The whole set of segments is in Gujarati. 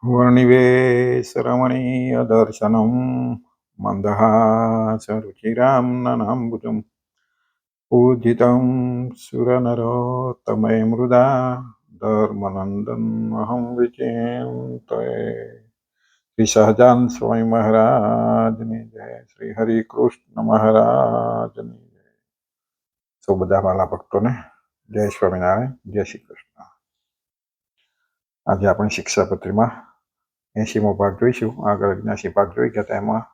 वर्णिवेशरमणीयदर्शनं मन्दहासरुचिरां ननाम्बुजं पूजितं सुरनरोत्तमैः मृदा धर्मनन्दनमहं विचिन्तये। श्री सहजान स्वामी महाराजની જય, શ્રી હરિકૃષ્ણ મહારાજની જય. સૌ બધા વાલા ભક્તોને જય સ્વામિનારાયણ, જય શ્રી કૃષ્ણ. આજે આપણે શિક્ષાપત્રીમાં 80મો ભાગ જોઈશું. આગળ 79 ભાગ જોઈ ગયા હતા, એમાં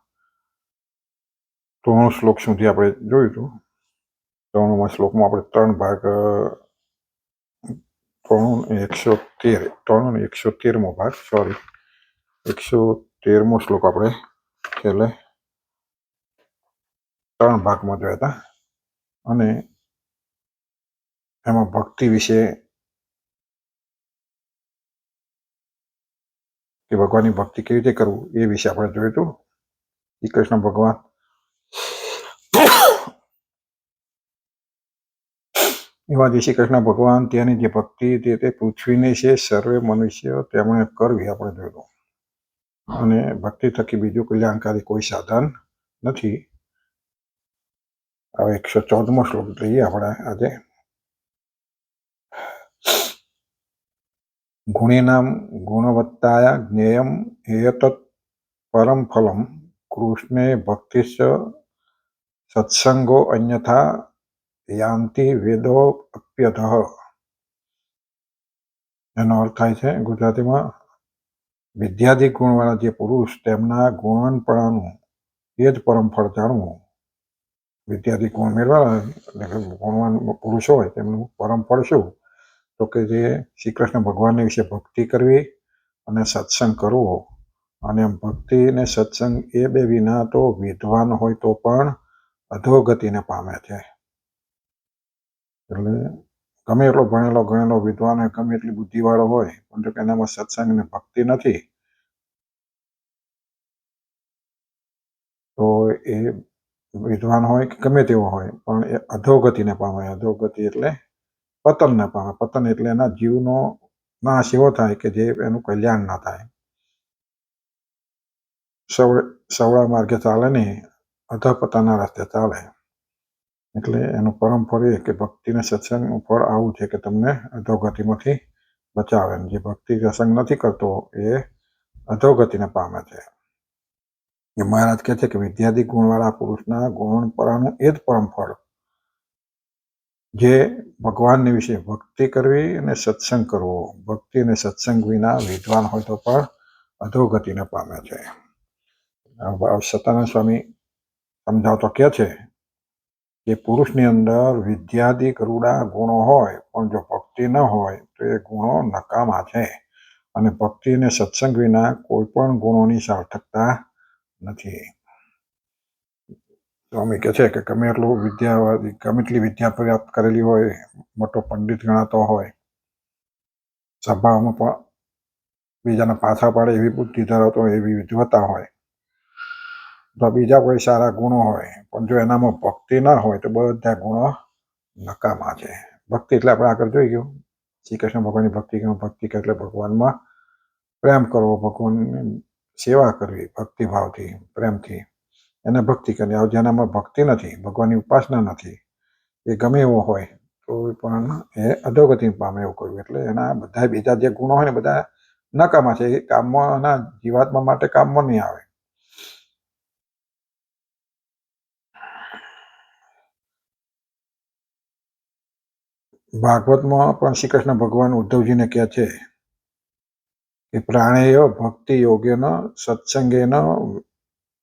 93 શ્લોક સુધી આપણે જોયું હતું. 93મા શ્લોકમાં આપણે 3 ભાગ 113મો ભાગ 113મો શ્લોક આપણે છેલ્લે 3 ભાગમાં જોયા હતા. અને એમાં ભક્તિ વિશે કે ભગવાનની ભક્તિ કેવી રીતે કરવું એ વિશે આપણે જોયું હતું. શ્રી કૃષ્ણ ભગવાન એવા જે શ્રી કૃષ્ણ ભગવાન ત્યાંની જે ભક્તિ તે પૃથ્વીની છે, સર્વે મનુષ્ય તેમણે કરવી આપણે જોયું. અને ભક્તિ થકી બીજું કલ્યાણકારી કોઈ સાધન નથી. હવે 114મો શ્લોક લઈએ આપણે આજે. ગુણેનામ ગુણવત્તાયા જ્ઞેયમ એતત પરમ ફલમ કૃષ્ણે ભક્તિશ્ચ સત્સંગો અન્યથા યાંતિ વેદોપ્યતઃ. એનો અર્થ થાય છે ગુજરાતીમાં, વિદ્યાધિક ગુણવાળા જે પુરુષ તેમના ગુણવાનપણાનું એ જ પરમ ફળ જાણવું. વિદ્યાધિક ગુણ મેળવવાના એટલે કે ગુણવાન પુરુષ હોય તેમનું પરમ ફળ શું? તો કે જે શ્રી કૃષ્ણ ભગવાનની વિશે ભક્તિ કરવી અને સત્સંગ કરવો. અને ભક્તિ અને સત્સંગ એ બે વિના તો વિદ્વાન હોય તો પણ અધોગતિને પામે છે. એટલે ગમે એટલો ભણેલો ગણેલો વિદ્વાન હોય, ગમે એટલી બુદ્ધિવાળો હોય, પણ જો એનામાં સત્સંગ અને ભક્તિ નથી તો એ વિદ્વાન હોય કે ગમે તેવો હોય પણ એ અધોગતિને પામે. અધોગતિ એટલે પતનને પામે. પતન એટલે એના જીવનો નાશ એવો થાય કે જે એનું કલ્યાણ ના થાય. સવળા માર્ગે ચાલે નહીં, અધપતનના રસ્તે ચાલે. એટલે એનું પરમ ફળ એ કે ભક્તિ અને સત્સંગનું ફળ આવું છે કે તમને અધોગતિમાંથી બચાવે. જે ભક્તિ સત્સંગ નથી કરતો એ અધોગતિને પામે છે. એ મહારાજ કહે છે કે વિદ્યાધિક ગુણવાળા પુરુષના ગુણપરાનું એ જ પરમ ફળ, જે ભગવાનની વિશે ભક્તિ કરવી અને સત્સંગ કરવો. ભક્તિ અને સત્સંગ વિના વિદ્વાન હોય તો પણ અધોગતિને પામે છે. સતાનંદ સ્વામી સમજાવતો કહે છે કે પુરુષની અંદર વિદ્યાદિક રૂડા ગુણો હોય પણ જો ભક્તિ ન હોય તો એ ગુણો નકામા છે. અને ભક્તિ અને સત્સંગ વિના કોઈ પણ ગુણોની સાર્થકતા નથી. સ્વામી કહે છે કે ગમે એટલું ગમે એટલી વિદ્યા પ્રાપ્ત કરેલી હોય, મોટો પંડિત ગણાતો હોય, સભામાં પણ બીજાને પાછા પાડે એવી બુદ્ધિ ધરાવતો હોય, એવી વિદ્વતા હોય, તો બીજા કોઈ સારા ગુણો હોય, પણ જો એનામાં ભક્તિ ના હોય તો બધા ગુણો નકામા છે. ભક્તિ એટલે આપણે આગળ જોઈ ગયું, શ્રી કૃષ્ણ ભગવાનની ભક્તિ. ભક્તિ એટલે ભગવાનમાં પ્રેમ કરવો, ભગવાનની સેવા કરવી ભક્તિભાવથી, પ્રેમથી, એને ભક્તિ કરવી. જેનામાં ભક્તિ નથી, ભગવાનની ઉપાસના નથી, એ ગમે એવો હોય તો પણ એ અધોગતિ પામે એવું કહ્યું. એટલે એના બધા બીજા જે ગુણો હોય ને બધા નકામા છે. એ કામમાં એના જીવાત્મા માટે કામમાં નહીં આવે. ભાગવતમાં પણ શ્રી કૃષ્ણ ભગવાન ઉદ્ધવજીને કહે છે કે પ્રાણેય ભક્તિ યોગેન સત્સંગેન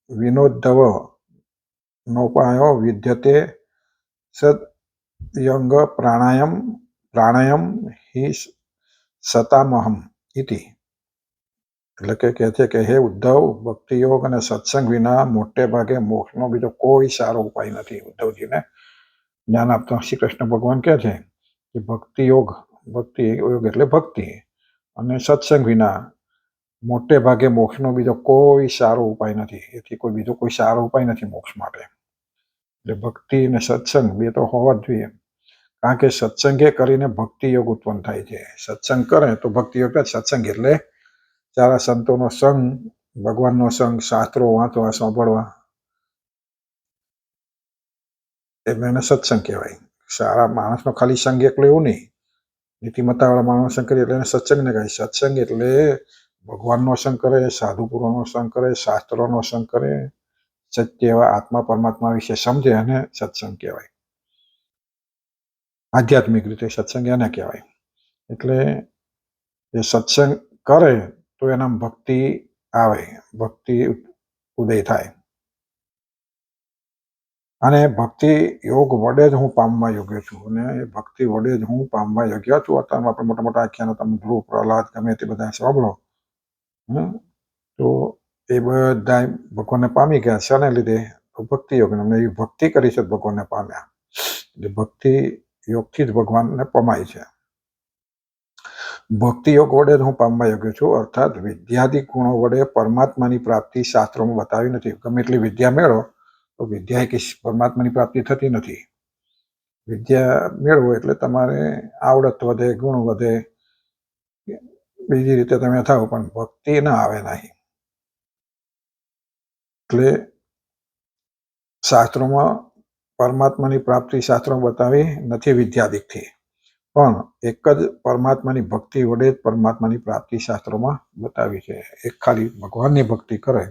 વિનોદ્ધવ નોપાયો વિદ્યતે સદયંગ પ્રાણાયમ હિ સતામહમ ઇતિ. એટલે કે કહે છે કે હે ઉદ્ધવ, ભક્તિ યોગ અને સત્સંગ વિના મોટે ભાગે મોક્ષનો બીજો કોઈ સારો ઉપાય નથી. ઉદ્ધવજીને જ્ઞાન આપતા શ્રી કૃષ્ણ ભગવાન કહે છે કે ભક્તિ યોગ એટલે ભક્તિ અને સત્સંગ વિના મોટે ભાગે મોક્ષનો બીજો કોઈ સારો ઉપાય નથી. એથી કોઈ બીજો કોઈ સારો ઉપાય નથી મોક્ષ માટે. એટલે ભક્તિ અને સત્સંગ બે તો હોવા જ જોઈએ. કારણ કે સત્સંગે કરીને ભક્તિ યોગ ઉત્પન્ન થાય છે. સત્સંગ કરે તો ભક્તિ યોગ. સત્સંગ એટલે સારા સંતોનો સંગ, ભગવાનનો સંગ, શાસ્ત્રો વાંચવા, સાંભળવા, એને સત્સંગ કહેવાય. સારા માણસનો ખાલી સંગ એકલો એવું નહીં. નીતિમત્તાવાળા માણસ સંગ કરે એટલે એને સત્સંગ ને કહે. સત્સંગ એટલે ભગવાનનો સંગ કરે, સાધુ પુરુષનો સંગ કરે, શાસ્ત્રોનો સંગ કરે, સત્ય એવા આત્મા પરમાત્મા વિશે સમજે, અને સત્સંગ કહેવાય. આધ્યાત્મિક રીતે સત્સંગ એને કહેવાય. એટલે એ સત્સંગ કરે તો એના ભક્તિ આવે, ભક્તિ ઉદય થાય. અને ભક્તિ યોગ વડે જ હું પામવા યોગ્ય છું, અને એ ભક્તિ વડે જ હું પામવા યોગ્ય છું. અત્યારમાં આપણે મોટા મોટા આખ્યાનો તમે ધ્રુવ, પ્રહલાદ, ગમે તે બધા સાંભળો, તો એ બધા ભગવાનને પામી ગયા. શાને લીધે? તો ભક્તિ યોગ. એમને એવી ભક્તિ કરી છે, ભગવાનને પામ્યા. એટલે ભક્તિ યોગથી જ ભગવાનને પમાય છે. ભક્તિ યોગ વડે જ હું પામવા યોગ્ય છું, અર્થાત વિદ્યાદિ ગુણો વડે પરમાત્માની પ્રાપ્તિ શાસ્ત્રોમાં બતાવી નથી. ગમે એટલી વિદ્યા મેળવો તો વિદ્યા કે પરમાત્માની પ્રાપ્તિ થતી નથી. વિદ્યા મેળવો એટલે તમારે આવડત વધે, ગુણ વધે, બીજી રીતે તમે થાવ, પણ ભક્તિ ના આવે નહીં. એટલે શાસ્ત્રોમાં પરમાત્માની પ્રાપ્તિ શાસ્ત્રોમાં બતાવી નથી વિદ્યાદિકથી, પણ એક જ પરમાત્માની ભક્તિ વડે જ પરમાત્માની પ્રાપ્તિ શાસ્ત્રોમાં બતાવી છે. એક ખાલી ભગવાનની ભક્તિ કરે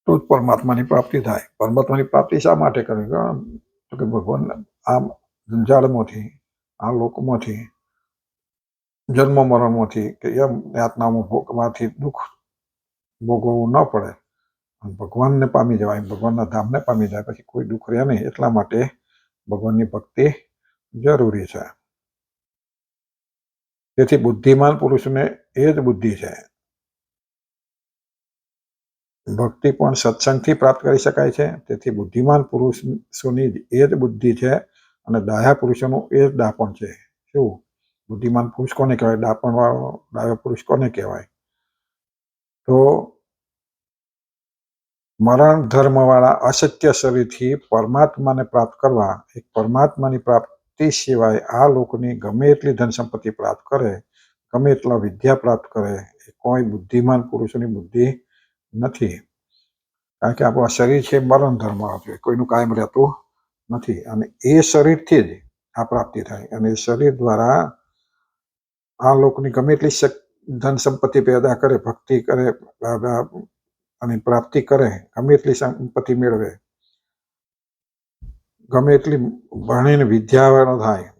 તો જ પરમાત્માની પ્રાપ્તિ થાય. પરમાત્માની પ્રાપ્તિ શા માટે કરે? તો કે ભગવાન આ જંજાળમાંથી, આ લોકમાંથી, જન્મ મરણમાંથી કે એમ યાતનામાં ભોગમાંથી દુઃખ ભોગવવું ન પડે, ભગવાનને પામી જવાય, ભગવાનના ધામને પામી જાય, પછી કોઈ દુઃખ રહે નહીં. એટલા માટે ભગવાનની ભક્તિ જરૂરી છે. તેથી બુદ્ધિમાન પુરુષને એ જ બુદ્ધિ છે. ભક્તિ પણ સત્સંગથી પ્રાપ્ત કરી શકાય છે. તેથી બુદ્ધિમાન પુરુષોની એ જ બુદ્ધિ છે, અને ડાહ્યા પુરુષોનું એ જ ડાપણ છે. શું? બુદ્ધિમાન પુરુષ કોને કહેવાય? ડાપણ વાળો ડાહ્યો પુરુષ કોને કહેવાય? તો મરણ ધર્મવાળા અસત્ય શરીરથી પરમાત્માને પ્રાપ્ત કરવા, એક પરમાત્માની પ્રાપ્તિ સિવાય આ લોકની ગમે એટલી ધન સંપત્તિ પ્રાપ્ત કરે, ગમે એટલા વિદ્યા પ્રાપ્ત કરે, એ કોઈ બુદ્ધિમાન પુરુષોની બુદ્ધિ નથી. કારણ કે આપણું શરીર છે મરણ ધર્મ છે, કોઈનું કાયમ રહેતું નથી, અને એ શરીરથી જ આ પ્રાપ્તિ થાય. અને એ શરીર દ્વારા આ લોકની ગમે એટલી ધન સંપત્તિ પેદા કરે, ભક્તિ કરે અને પ્રાપ્તિ કરે, ગમે એટલી સંપત્તિ મેળવે, ગમે એટલી ભણીને વિદ્યાવાળો થાય,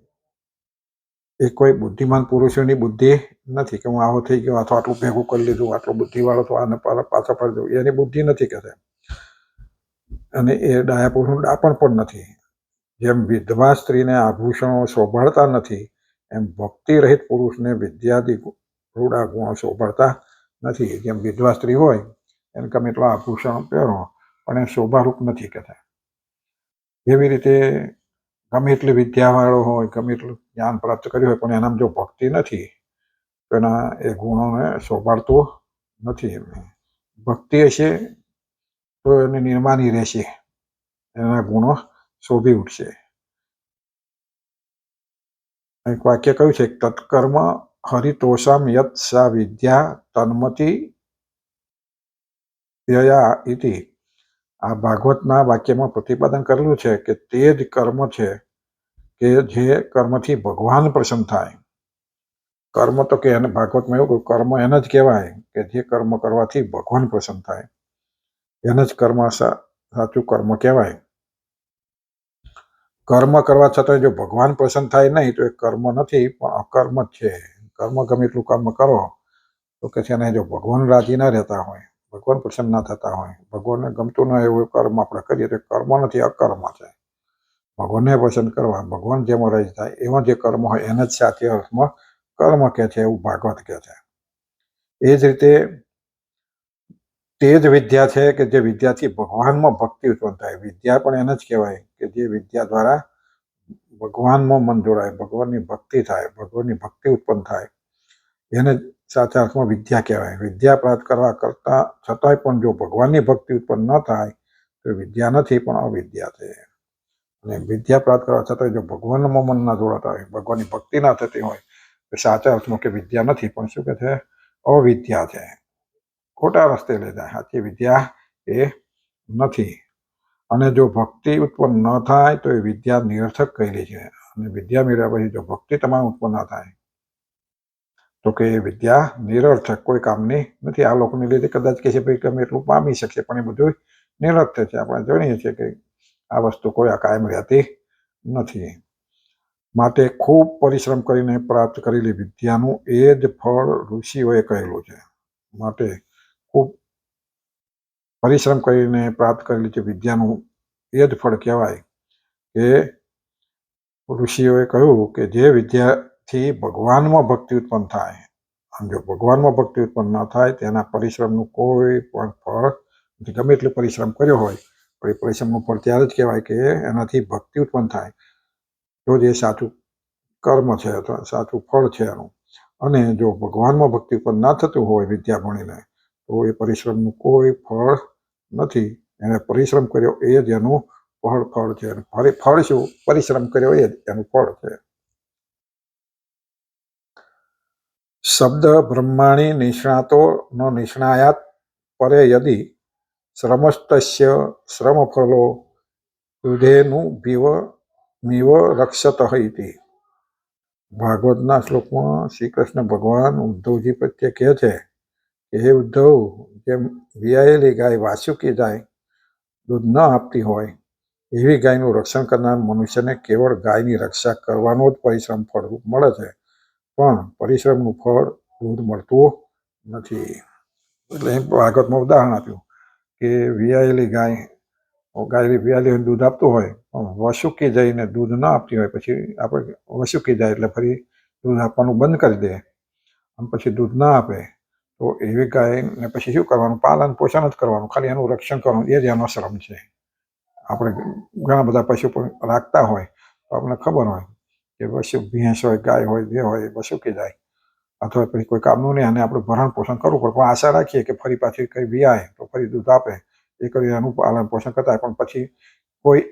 એ કોઈ બુદ્ધિમાન પુરુષોની બુદ્ધિ નથી. કે હું આવો થઈ ગયો, અથવા આટલું ભેગું કરી લીધું, આટલો બુદ્ધિવાળો તો આને પાછા પડી જવું, એની બુદ્ધિ નથી કહેતા. અને એ ડાયા પુરુષનું ડાપણ પણ નથી. જેમ વિધવા સ્ત્રીને આભૂષણો શોભાડતા નથી, એમ ભક્તિ રહિત પુરુષને વિદ્યાદિ રૂડા ગુણો શોભાડતા નથી. જેમ વિધવા સ્ત્રી હોય એને ગમે એટલા આભૂષણ પહેરો, પણ એ શોભારૂપ નથી કહેતા. એવી રીતે ગમે એટલી વિદ્યાવાળો હોય, ગમે એટલું જ્ઞાન પ્રાપ્ત કર્યું હોય, પણ એનામાં જો ભક્તિ નથી તો એના એ ગુણોને શોભાડતું નથી. ભક્તિ હશે તો એને નિર્માની રહેશે, એના ગુણો શોભી ઉઠશે. એક વાક્ય કહ્યું છે, તત્કર્મ હરિતોષામ યત સા વિદ્યા તન્મતિ યયા ઇતિ. આ ભાગવતના વાક્યમાં પ્રતિપાદન કરેલું છે કે તે જ કર્મ છે કે જે કર્મથી ભગવાન પ્રસન્ન થાય. કર્મ તો કે એને ભાગવતમાં એવું કહ્યું, કર્મ એને જ કહેવાય કે જે કર્મ કરવાથી ભગવાન પ્રસન્ન થાય, એને જ કર્મ સાચું કર્મ કહેવાય. કર્મ કરવા છતાં જો ભગવાન પ્રસન્ન થાય નહીં તો એ કર્મ નથી, પણ અકર્મ જ છે. કર્મ ગમે એટલું કર્મ કરો તો કે છે એને જો ભગવાન રાજી ના રહેતા હોય, ભગવાન પ્રસન્ન ના થતા હોય, ભગવાનને ગમતું ન એવું કર્મ આપણે કરીએ તો કર્મ નથી, અકર્મ છે. ભગવાનને પસંદ કરવા, ભગવાન જેમાં રાજી થાય એવા જે કર્મ હોય એને જ સાચી અર્થમાં કર્મ કહે છે, એવું ભાગવત કહે છે. એ જ રીતે તે જ વિદ્યા છે કે જે વિદ્યાથી ભગવાનમાં ભક્તિ ઉત્પન્ન થાય. વિદ્યા પણ એને જ કહેવાય કે જે વિદ્યા દ્વારા ભગવાનમાં મન જોડાય, ભગવાનની ભક્તિ થાય, ભગવાનની ભક્તિ ઉત્પન્ન થાય, એને સાચા અર્થમાં વિદ્યા કહેવાય. વિદ્યા પ્રાપ્ત કરવા કરતા છતાંય પણ જો ભગવાનની ભક્તિ ઉત્પન્ન ન થાય તો વિદ્યા નથી, પણ અવિદ્યા છે. અને વિદ્યા પ્રાપ્ત કરવા છતાંય જો ભગવાનનું મન ના જોડાતા હોય, ભગવાનની ભક્તિ ના થતી હોય તો સાચા અર્થમાં કે વિદ્યા નથી, પણ શું કે છે, અવિદ્યા છે, ખોટા રસ્તે લઈ જાય. સાચી વિદ્યા એ નથી. અને જો ભક્તિ ઉત્પન્ન ન થાય તો એ વિદ્યા નિરર્થક કહેલી છે. અને વિદ્યા મેળવ્યા પછી જો ભક્તિ તમામ ઉત્પન્ન ન થાય તો કે એ વિદ્યા નિરર્થક, કોઈ કામની નથી. આ લોકોને લીધે કદાચ કહે છે ભાઈ તમે એટલું પામી શકશે, પણ એ બધું નિરર્થક છે. આપણે જાણીએ છીએ કે આ વસ્તુ કોઈ આ કાયમ રહેતી નથી. માટે ખૂબ પરિશ્રમ કરીને પ્રાપ્ત કરેલી વિદ્યાનું એ જ ફળ ઋષિઓએ કહેલું છે. માટે ખૂબ પરિશ્રમ કરીને પ્રાપ્ત કરેલી જે વિદ્યાનું એ જ ફળ કહેવાય કે ઋષિઓએ કહ્યું કે જે વિદ્યાથી ભગવાનમાં ભક્તિ ઉત્પન્ન થાય, અને જો ભગવાનમાં ભક્તિ ઉત્પન્ન ન થાય તેના પરિશ્રમનું કોઈ પણ ફળ નથી. ગમે એટલો પરિશ્રમ કર્યો હોય તો એ પરિશ્રમનું ફળ ત્યારે જ કહેવાય કે એનાથી ભક્તિ ઉત્પન્ન થાય, તો જ એ સાચું કર્મ છે અથવા સાચું ફળ છે એનું. અને જો ભગવાનમાં ભક્તિ ઉત્પન્ન ના થતું હોય વિદ્યા ભણીને, તો એ પરિશ્રમનું કોઈ ફળ નથી. એને પરિશ્રમ કર્યો એ જ એનું ફળ છે. ફળ શું? પરિશ્રમ કર્યો એ જ એનું ફળ છે. શબ્દ બ્રહ્માણી નિષ્ણાતો ન નિષ્ણાયાત પરે યદિ શ્રમસ્તસ્ય શ્રમફલો યુધેનું મિવ રક્ષત ઇતિ. ભાગવતના શ્લોકમાં શ્રી કૃષ્ણ ભગવાન ઉદ્ધવજી પ્રત્યે કહે છે કે હે ઉદ્ધવ, જેમ વિયાયેલી ગાય વાસુકી ગાય દૂધ ન આપતી હોય એવી ગાયનું રક્ષણ કરનાર મનુષ્યને કેવળ ગાયની રક્ષા કરવાનો જ પરિશ્રમ ફળરૂપ મળે છે, પણ પરિશ્રમનું ફળ દૂધ મળતું નથી. એટલે ભાગવતમાં ઉદાહરણ આપ્યું કે વિયાયેલી ગાય વિયાયેલી દૂધ આપતું હોય પણ વસુકી જઈને દૂધ ના આપતી હોય, પછી આપણે વસુકી જાય એટલે ફરી દૂધ આપવાનું બંધ કરી દે અને પછી દૂધ ના આપે, તો એવી ગાયને પછી શું કરવાનું? પાલન પોષણ જ કરવાનું, ખાલી એનું રક્ષણ કરવાનું, એ જ એનો શ્રમ છે. આપણે ઘણા બધા પશુ રાખતા હોય તો આપણને ખબર હોય કે ભેંસ હોય, ગાય હોય, જે હોય એ વસુકી જાય અથવા પછી કોઈ કામનું નહીં, અને આપણે ભરણ પોષણ કરવું પડે. પણ આશા રાખીએ કે ફરી પાછી કંઈ વિયાય તો ફરી દૂધ આપે, એ કરી એનું પાલન પોષણ કરતા હોય. પણ પછી કોઈ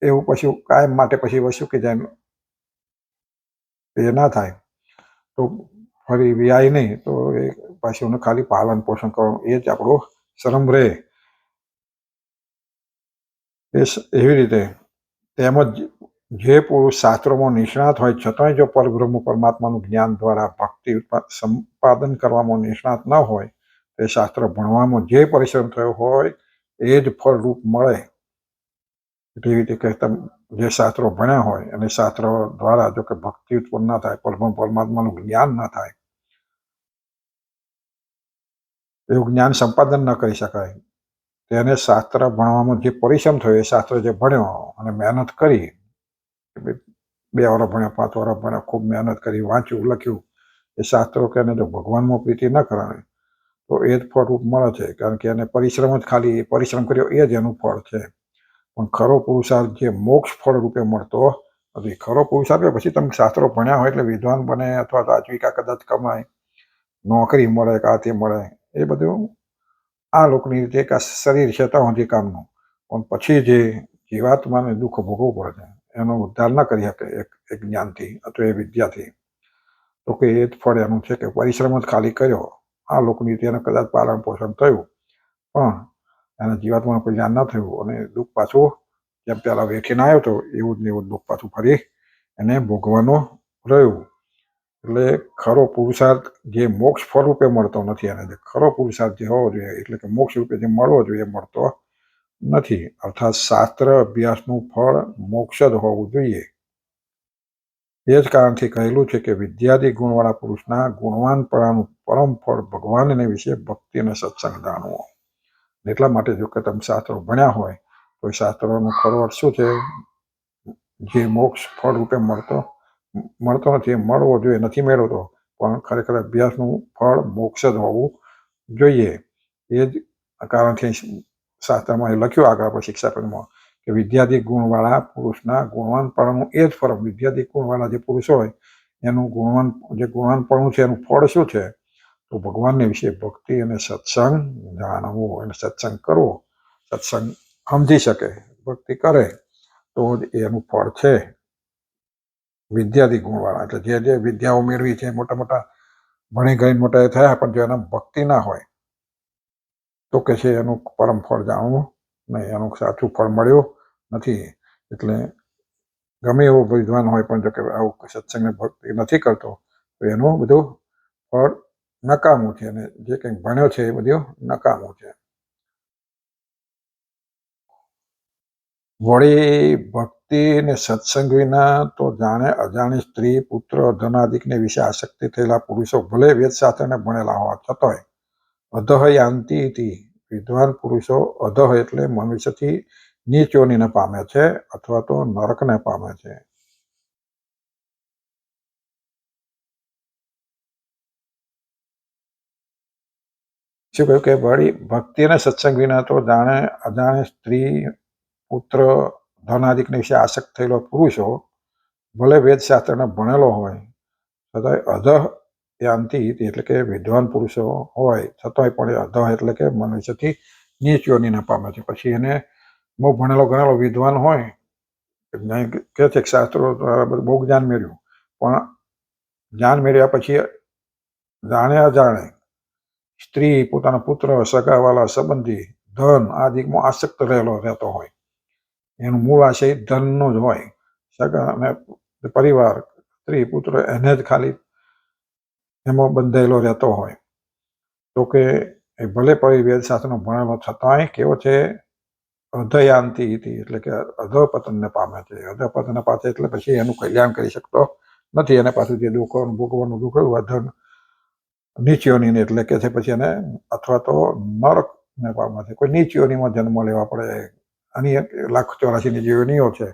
એવું પશુ કાયમ માટે પછી વસુકી જાય, એ ના થાય તો ફરી વિયાય નહીં, તો એ પશુને ખાલી પાલન પોષણ કરવાનું એ જ આપણો શ્રમ રહે. એવી રીતે તેમજ જે પુરુષ શાસ્ત્રોમાં નિષ્ણાત હોય છતાંય જો પરબ્રહ્મ પરમાત્માનું જ્ઞાન દ્વારા ભક્તિ સંપાદન કરવામાં નિષ્ણાત ન હોય, તે શાસ્ત્ર ભણવામાં જે પરિશ્રમ થયો હોય એ જ ફળરૂપ મળે. એવી રીતે કે તમે જે શાસ્ત્રો ભણ્યા હોય અને શાસ્ત્રો દ્વારા જો કે ભક્તિ ઉત્પન્ન ના થાય, પરબ્રહ્મ પરમાત્માનું જ્ઞાન ન થાય, એવું જ્ઞાન સંપાદન ન કરી શકાય, તેને શાસ્ત્ર ભણવામાં જે પરિશ્રમ થયો, એ શાસ્ત્ર જે ભણ્યો અને મહેનત કરી, 2 વર્ષ ભણ્યા, 5 વર્ષ ભણ્યા, ખૂબ મહેનત કરી, વાંચ્યું, લખ્યું, એ શાસ્ત્રો કે એને જો ભગવાનમાં પ્રીતિ ન કરાવે તો એ જ ફળરૂપ મળે છે. કારણ કે એને પરિશ્રમ જ ખાલી પરિશ્રમ કર્યો એ જ એનું ફળ છે. પણ ખરો પુરુષાર્થ જે મોક્ષ ફળ રૂપે મળતો નથી. ખરો પુરુષાર્થ પછી તમે શાસ્ત્રો ભણ્યા હોય એટલે વિદ્વાન બને અથવા તો આજીવિકા કદાચ કમાય, નોકરી મળે કે આ તે મળે, એ બધું આ લોકોની રીતે કે શરીર છે તો હજી કામનું. પણ પછી જે જીવાત્માને દુઃખ ભોગવવું પડે છે એનો ઉદ્ધાર ન કરી શકે એક જ્ઞાનથી અથવા એ વિદ્યાથી, તો કે એ જ ફળ એનું છે કે પરિશ્રમ જ ખાલી કર્યો. આ લોકોની રીતે એને કદાચ પાલન પોષણ થયું પણ એના જીવાત્માનું કોઈ જ્ઞાન ન થયું અને દુઃખ પાછું જેમ પહેલાં વેઠીને આવ્યો હતો એવું જ એવું દુઃખ પાછું ફરી એને ભોગવાનું રહ્યું. એટલે ખરો પુરુષાર્થ જે મોક્ષ ફળ રૂપે મળતો નથી, એને જે ખરો પુરુષાર્થ જે હોવો જોઈએ એટલે કે મોક્ષ રૂપે જે મળવો જોઈએ મળતો નથી. અર્થાત શાસ્ત્ર અભ્યાસનું ફળ મોક્ષ જ હોવું જોઈએ. એ જ કારણથી કહેલું છે કે વિદ્યાદિ ગુણવાળા પુરુષના ગુણવાનપણાનું પરમ ફળ ભગવાનને વિશે ભક્તિ અને સત્સંગ જાણવો. એટલા માટે જો કે તમે શાસ્ત્રો ભણ્યા હોય તો શાસ્ત્રોનો ખરો અર્થ શું છે? જે મોક્ષ ફળ રૂપે મળતો નથી, મળવો જોઈએ, નથી મેળવતો, પણ ખરેખર અભ્યાસનું ફળ મોક્ષ જ હોવું જોઈએ. એ જ કારણથી શાસ્ત્રમાં એ લખ્યું આગળ આપણે શિક્ષાપદમાં કે વિદ્યાદિ ગુણવાળા પુરુષના ગુણવાનપણું એ જ ફળ. વિદ્યાદિ ગુણવાળા જે પુરુષ હોય એનું ગુણવાનપણું છે, એનું ફળ શું છે? તો ભગવાનને વિશે ભક્તિ અને સત્સંગ જાણવો અને સત્સંગ કરવો. સત્સંગ સમજી શકે, ભક્તિ કરે તો જ એનું ફળ છે. વિદ્યાદિ ગુણવાળા એટલે જે વિદ્યાઓ મેળવી છે, મોટા મોટા ભણી ગઈ મોટા થયા પણ જો એના ભક્તિ ના હોય તો કે છે એનું પરમ ફળ જાણવું નહીં, એનું સાચું ફળ મળ્યું નથી. એટલે ગમે એવો વિદ્વાન હોય પણ જો કે આવું સત્સંગને ભક્તિ નથી કરતો તો એનું બધું ફળ નકામું છે અને જે કંઈક ભણ્યો છે એ બધું નકામું છે. વળી ભક્તિ ને સત્સંગ વિના તો જાણે અજાણી સ્ત્રી પુત્ર ધનાદિકને વિશે આસક્તિ થયેલા પુરુષો ભલે વેદશાસ્ત્રને ભણેલા હોવા છતાંય અધઃ યાંતિ હતી. વિદ્વાન પુરુષો અધઃ એટલે મનુષ્યથી નીચ યોનિને પામે છે અથવા તો નરકને પામે છે. શું કહ્યું કે વળી ભક્તિ અને સત્સંગ વિના તો જાણે અજાણે સ્ત્રી પુત્ર ધનાદિકને વિશે આસક્ત થયેલો પુરુષો ભલે વેદશાસ્ત્રને ભણેલો હોય છતાંય અધઃ યાંતિ એટલે કે વિદ્વાન પુરુષો હોય છતાંય પણ અધઃ એટલે કે મનુષ્યથી નીચ યોનિને પામે છે. પછી એને બહુ ભણેલો ગણેલો વિદ્વાન હોય કે છે શાસ્ત્રો બહુ જ્ઞાન મેળવ્યું પણ જ્ઞાન મેળવ્યા પછી જાણે અજાણે સ્ત્રી પોતાના પુત્ર સગાવાલા સંબંધી ધન આદિમાં આસક્ત રહેતો હોય. એનું મૂળ આશય ધનનો જ હોય. સગા અને પરિવાર સ્ત્રી પુત્ર એને જ ખાલી એમાં બંધાયેલો રહેતો હોય તો કે એ ભલે વેદશાસ્ત્રનો ભણેલો છતાંય કેવો છે અધયાંતિ એટલે કે અધપતનને પામે છે. અધપતન પામે એટલે પછી એનું કલ્યાણ કરી શકતો નથી. એને પાછું જે દુઃખ ભોગવવાનું દુઃખ અધન નીચ યોનિને એટલે કે છે પછી એને અથવા તો નરકને પામે છે. કોઈ નીચ યોનિમાં જન્મ લેવા પડે. આની 1,84,000 જે યોનિઓ છે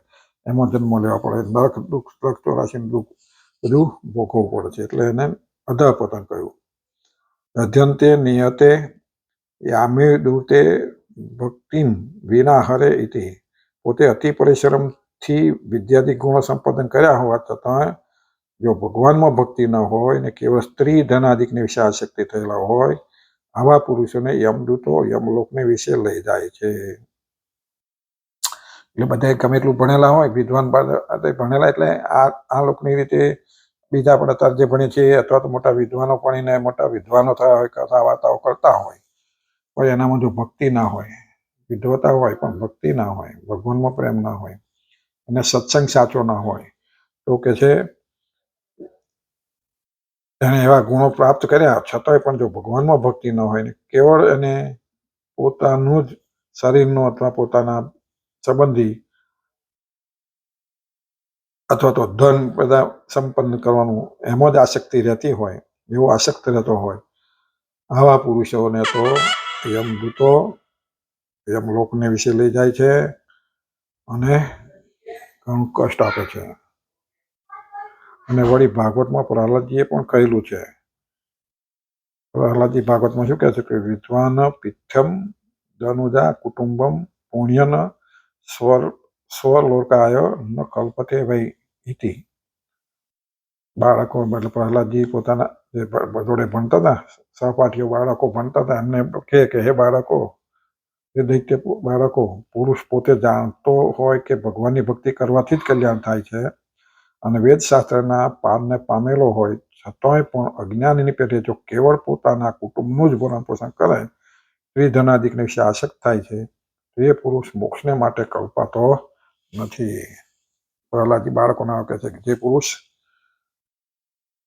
એમાં જન્મ લેવા પડે. નરક દુઃખ 1,84,000 દુઃખ બધું ભોગવવું પડે છે એટલે એને અધપતન કહ્યું. અધ્યંતે નિયતે યામે દૂતે ભક્તિમ વિના હરે ઇતિ. પોતે અતિ પરિશ્રમથી વિદ્યાર્થી ગુણ સંપાદન કર્યા હોવા છતાં જો ભગવાનમાં ભક્તિ ન હોય ને કેવળ સ્ત્રી ધનાદિકની વિશે આસક્તિ થયેલા હોય આવા પુરુષોને યમદૂતો યમલોકને વિશે લઈ જાય છે. એટલે બધા ગમે એટલું ભણેલા હોય વિદ્વાન ભણેલા એટલે આ લોકની રીતે બીજા આપણે અત્યારે જે ભણીએ છીએ અથવા તો મોટા વિદ્વાનો ભણીને મોટા વિદ્વાનો થયા હોય કથા વાર્તાઓ કરતા હોય પણ એનામાં જો ભક્તિ ના હોય, વિદ્વતા હોય પણ ભક્તિ ના હોય, ભગવાનમાં પ્રેમ ના હોય અને સત્સંગ સાચો ના હોય તો કે છે એને એવા ગુણો પ્રાપ્ત કર્યા છતાંય પણ જો ભગવાનમાં ભક્તિ ન હોય ને કેવળ એને પોતાનું જ શરીરનો અથવા પોતાના સંબંધી અથવા તો ધન બધા સંપન્ન કરવાનું એમાં જ આસક્તિ રહેતી હોય, એવો આસક્ત રહેતો હોય આવા પુરુષોને તો યમદૂતો યમલોકને વિશે લઈ જાય છે અને ઘણું કષ્ટ આપે છે. અને વળી ભાગવતમાં પ્રહલાદજીએ પણ કહેલું છે. પ્રહલાદજી ભાગવતમાં શું કહે છે કે વિદ્વાન પિત્થમ ધનુજા કુટુંબમ પુણ્યન સ્વલોકાય ન કલ્પતે વૈ ઇતિ. બાળકો એટલે પ્રહલાદજી પોતાના જે જોડે ભણતા હતા સહપાઠીઓ બાળકો ભણતા હતા એમને કહે કે હે બાળકો, એ દૈત્ય બાળકો, પુરુષ પોતે જાણતો હોય કે ભગવાનની ભક્તિ કરવાથી જ કલ્યાણ થાય છે અને વેદશાસ્ત્રના પારને પામેલો હોય છતાંય પણ અજ્ઞાનીની પેટે જો કેવળ પોતાના કુટુંબનું જ ભરણ પોષણ કરે સ્ત્રી ધનાદિકને વિશે આસક્ત થાય છે તો એ પુરુષ મોક્ષને માટે કલ્પાતો નથી. પ્રહલાદજી બાળકોના કહે છે કે જે પુરુષ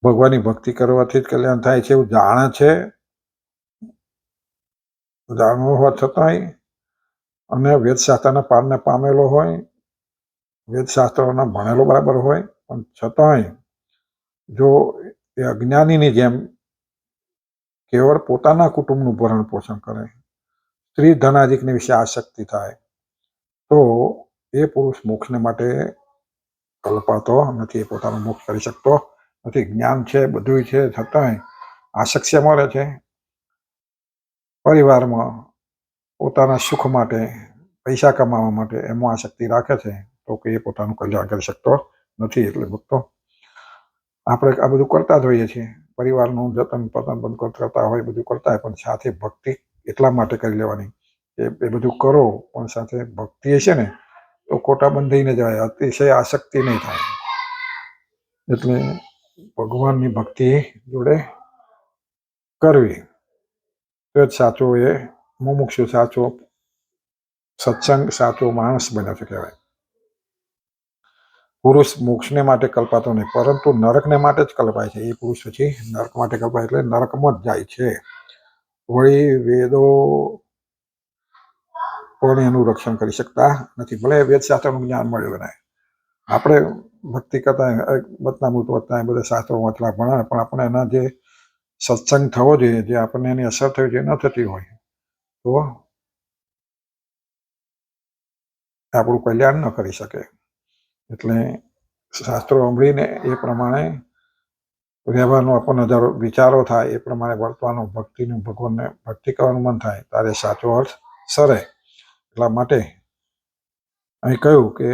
ભગવાનની ભક્તિ કરવાથી જ કલ્યાણ થાય છે એવું જાણે છે, જાણવું હોવા છતાંય અને વેદશાસ્ત્રના પારને પામેલો હોય, વેદશાસ્ત્રોના ભણેલો બરાબર હોય પણ છતાંય જો એ અજ્ઞાનીની જેમ કેવળ પોતાના કુટુંબનું ભરણ પોષણ કરે, સ્ત્રી ધનાદિકની વિશે આસક્તિ થાય તો એ પુરુષ મોક્ષને માટે કલ્પાતો નથી, પોતાનો મોક્ષ કરી શકતો નથી. જ્ઞાન છે બધું છે છતાંય આસક્તિ મળે છે પરિવારમાં પોતાના સુખ માટે, પૈસા કમાવા માટે એમાં આસક્તિ રાખે છે તો કે એ પોતાનું કલ્યાણ કરી શકતો નથી. એટલે ભક્તો આપણે આ બધું કરતા જ હોઈએ છીએ, પરિવારનું જતન પતન કરતા હોય બધું કરતા હોય પણ સાથે ભક્તિ એટલા માટે કરી લેવાની કે એ બધું કરો પણ સાથે ભક્તિ હશે ને તો કોટા બંધાઈને જાય, અતિશય આસક્તિ નહીં થાય. એટલે ભગવાનની ભક્તિ જોડે કરવી તો જ સાચો એ મુમુક્ષુ સાચો સત્સંગ સાચો માણસ બને છે કહેવાય. પુરુષ મોક્ષને માટે કલ્પાતો નહીં, પરંતુ નરકને માટે જ કલ્પાય છે. એ પુરુષ પછી નરક માટે કલ્પાય એટલે નરકમાં જ જાય છે. વળી વેદો પણ એનું રક્ષણ કરી શકતા નથી. ભલે વેદશાસ્ત્રનું જ્ઞાન મળ્યું એને, આપણે ભક્તિ કરતા બતનામૃત વધતા બધા શાસ્ત્રો વાંચવા ભણા, પણ આપણે એના જે સત્સંગ થવો જોઈએ, જે આપણને એની અસર થવી જોઈએ, ન થતી હોય તો આપણું કલ્યાણ ન કરી શકે. એટલે શાસ્ત્રો સાંભળીને એ પ્રમાણે વ્યવહારનો આપણને વિચારો થાય, એ પ્રમાણે વર્તવાનું, ભક્તિનું ભગવાનને ભક્તિ કરવાનું મન થાય ત્યારે સાચો અર્થ સરે. એટલા માટે અહીં કહ્યું કે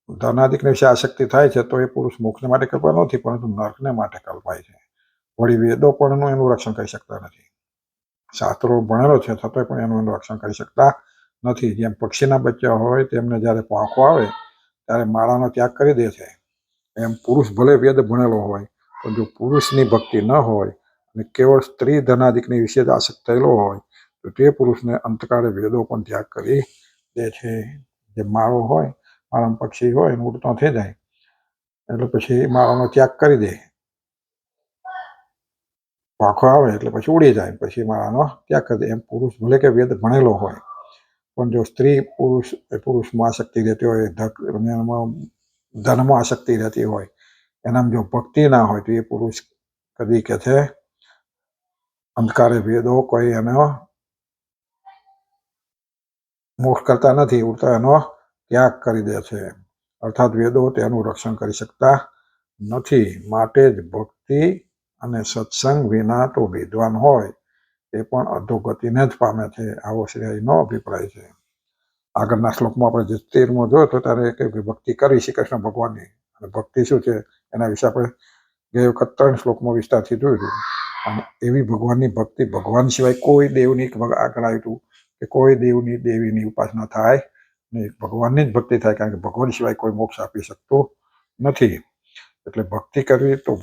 ધનાદિકને વિશે આસક્તિ થાય છે તો એ પુરુષ મોક્ષને માટે કલ્પાય નથી, પરંતુ નરકને માટે કલ્પાય છે. વળી વેદો પણ એનું રક્ષણ કરી શકતા નથી. શાસ્ત્રો ભણેલો છે છતાંય પણ એનું રક્ષણ કરી શકતા નથી. જેમ પક્ષીના બચ્ચા હોય તેમને જ્યારે પાંખો આવે ત્યારે માળાનો ત્યાગ કરી દે છે, એમ પુરુષ ભલે વેદ ભણેલો હોય પણ જો પુરુષની ભક્તિ ન હોય અને કેવળ સ્ત્રી ધનાદિકની વિશે જ આસક્ત થયેલો હોય તો તે પુરુષને અંતકાળે વેદો પણ ત્યાગ કરી દે છે. જે માળો હોય, માળામાં પક્ષી હોય એને ઉડતો થઈ જાય એટલે પછી માળાનો ત્યાગ કરી દે, પાંખો આવે એટલે પછી ઉડી જાય, પછી માળાનો ત્યાગ કરી દે. એમ પુરુષ ભલે કે વેદ ભણેલો હોય પણ જો સ્ત્રી પુરુષમાં આસક્તિ રહેતી હોય, ધનમાં આસક્તિ રહેતી હોય, એનામાં જો ભક્તિ ના હોય તો એ પુરુષ કદી કે છે અંધકારે વેદો કોઈ એનો મોક્ષ કરતા નથી, ઉડતા એનો ત્યાગ કરી દે છે. અર્થાત વેદો તેનું રક્ષણ કરી શકતા નથી. માટે જ ભક્તિ અને સત્સંગ વિના તો વિદ્વાન હોય એ પણ અધોગતિને જ પામે છે. આવો શ્રી હરિનો અભિપ્રાય છે. આગળના શ્લોકમાં આપણે જે 13મો જોયો તો ત્યારે કે ભક્તિ કરવી શ્રી કૃષ્ણ ભગવાનની, અને ભક્તિ શું છે એના વિશે આપણે ગઈ વખત 3 શ્લોકમાં વિસ્તારથી જોયું હતું. અને એવી ભગવાનની ભક્તિ, ભગવાન સિવાય કોઈ દેવની, આગળ આવ્યું હતું કે કોઈ દેવની દેવીની ઉપાસના થાય નહીં, ભગવાનની જ ભક્તિ થાય, કારણ કે ભગવાન સિવાય કોઈ મોક્ષ આપી શકતું નથી. એટલે ભક્તિ કરવી તો